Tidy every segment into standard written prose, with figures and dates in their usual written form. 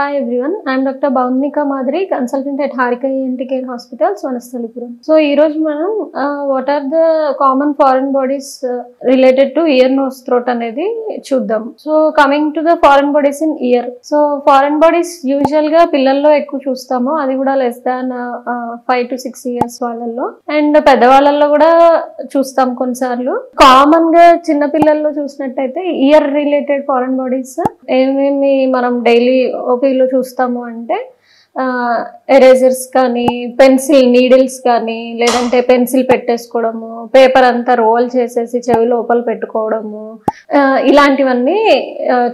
Hi everyone, I am Dr. Bhavnika Madhuri, consultant at Harika ENT Care Hospitals, Vanasthalipuram. So, ee roju manam what are the common foreign bodies related to ear, nose, throat anedi chuddam. So, coming to the foreign bodies in ear. So, foreign bodies usual ga pillallo ekku chustamo, adi kuda less than 5 to 6 years వాళ్ళల్లో and పెద్దవాళ్ళల్లో కూడా చూస్తాం కొన్నిసార్లు. Common గా చిన్న పిల్లల్లో చూసినట్టయితే year related foreign bodies ఏమేమి మనం డైలీ ఓపీలో చూస్తాము అంటే ఎరేజర్స్ కానీ, పెన్సిల్ నీడిల్స్ కానీ, లేదంటే పెన్సిల్ పెట్టేసుకోవడము, పేపర్ అంతా రోల్ చేసేసి చెవి లోపల పెట్టుకోవడము, ఇలాంటివన్నీ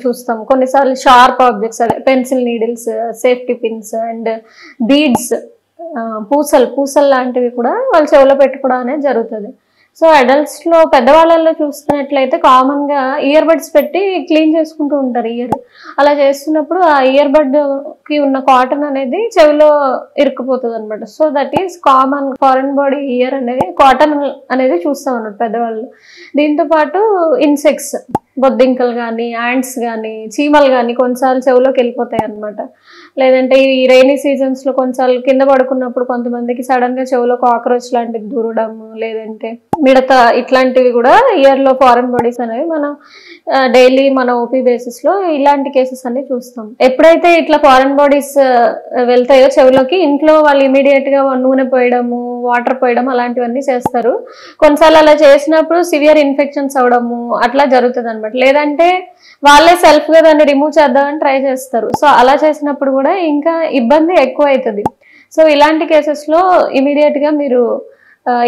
చూస్తాము. కొన్నిసార్లు షార్ప్ ఆబ్జెక్ట్స్, అదే pencil needles, safety pins and beads, పూసలు లాంటివి కూడా వాళ్ళు చెవిలో పెట్టుకోవడం అనేది జరుగుతుంది. సో అడల్ట్స్ లో పెద్దవాళ్ళల్లో చూస్తున్నట్లయితే కామన్ గా ఇయర్ బడ్స్ పెట్టి క్లీన్ చేసుకుంటూ ఉంటారు ఇయర్. అలా చేస్తున్నప్పుడు ఆ ఇయర్ బడ్ కి ఉన్న కాటన్ అనేది చెవిలో ఇరుక్కుపోతుంది అనమాట. So that is common foreign body year అనేది కాటన్ అనేది చూస్తాం అన్నమాట పెద్దవాళ్ళు. దీంతో పాటు ఇన్సెక్ట్స్, బొద్దింకలు కానీ, యాంట్స్ కానీ, చీమలు కానీ కొన్నిసార్లు చెవిలోకి వెళ్ళిపోతాయి అనమాట. లేదంటే ఈ రైనీ సీజన్స్ లో కొన్నిసార్లు కింద పడుకున్నప్పుడు కొంతమందికి సడన్ గా చెవిలో కాక్రోచ్ లాంటివి దూరడము, లేదంటే మిడత, ఇట్లాంటివి కూడా ఇయర్ లో ఫారెన్ బాడీస్ అనేవి మనం డైలీ మన ఓపీ బేసిస్ లో ఇలాంటి కేసెస్ అన్ని చూస్తాం. ఎప్పుడైతే ఇట్లా ఫారెన్ బాడీస్ వెళ్తాయో చెవిలోకి, ఇంట్లో వాళ్ళు ఇమీడియట్ గా నూనె పోయడము, వాటర్ పోయడం అలాంటివన్నీ చేస్తారు. కొన్నిసార్లు అలా చేసినప్పుడు సివియర్ ఇన్ఫెక్షన్స్ అవడము అట్లా జరుగుతుంది అనమాట. లేదంటే వాళ్ళే సెల్ఫ్ గా దాన్ని రిమూవ్ చేద్దామని ట్రై చేస్తారు. సో అలా చేసినప్పుడు కూడా ఇంకా ఇబ్బంది ఎక్కువ అవుతుంది. సో ఇలాంటి కేసెస్ లో ఇమీడియట్ గా మీరు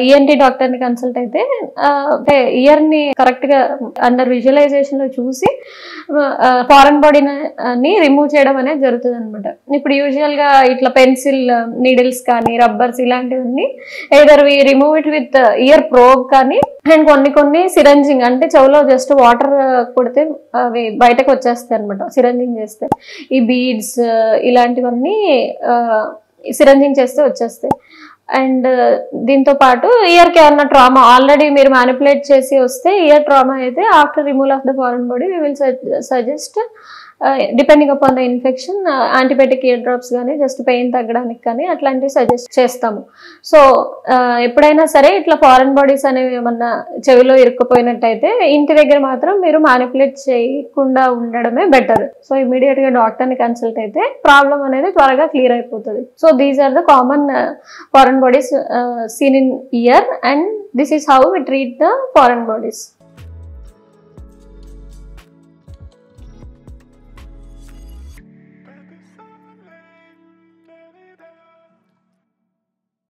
ఈఎన్టీ డాక్టర్ ని కన్సల్ట్ అయితే ఇయర్ ని కరెక్ట్ గా అండర్ విజువలైజేషన్ లో చూసి ఫారెన్ బాడీని రిమూవ్ చేయడం అనేది జరుగుతుంది అనమాట. ఇప్పుడు యూజువల్ గా ఇట్లా పెన్సిల్ నీడిల్స్ కానీ, రబ్బర్స్ ఇలాంటివన్నీ either we remove it with ear probe కానీ, అండ్ కొన్ని సిరంజింగ్ అంటే చెవులో జస్ట్ వాటర్ కొడితే అవి బయటకు వచ్చేస్తాయి అనమాట సిరంజింగ్ చేస్తే. ఈ బీడ్స్ ఇలాంటివన్నీ సిరంజింగ్ చేస్తే వచ్చేస్తాయి. అండ్ దీంతో పాటు ఇయర్ కి ఏమన్నా ట్రామా ఆల్రెడీ మీరు మ్యానిపులేట్ చేసి వస్తే, ఇయర్ ట్రామా అయితే after removal of the foreign body we will suggest depending upon the infection antibiotic ear drops కానీ, జస్ట్ పెయిన్ తగ్గడానికి కానీ అట్లాంటివి సజెస్ట్ చేస్తాము. సో ఎప్పుడైనా సరే ఇట్లా ఫారెన్ బాడీస్ అనేవి ఏమన్నా చెవిలో ఇరుక్కుపోయినట్టయితే ఇంటి దగ్గర మాత్రం మీరు మ్యానిపులేట్ చేయకుండా ఉండడమే బెటర్. సో ఇమీడియట్ గా డాక్టర్ ని కన్సల్ట్ అయితే ప్రాబ్లం అనేది త్వరగా క్లియర్ అయిపోతుంది. So these are the common foreign bodies seen in ear, and this is how we treat the foreign bodies.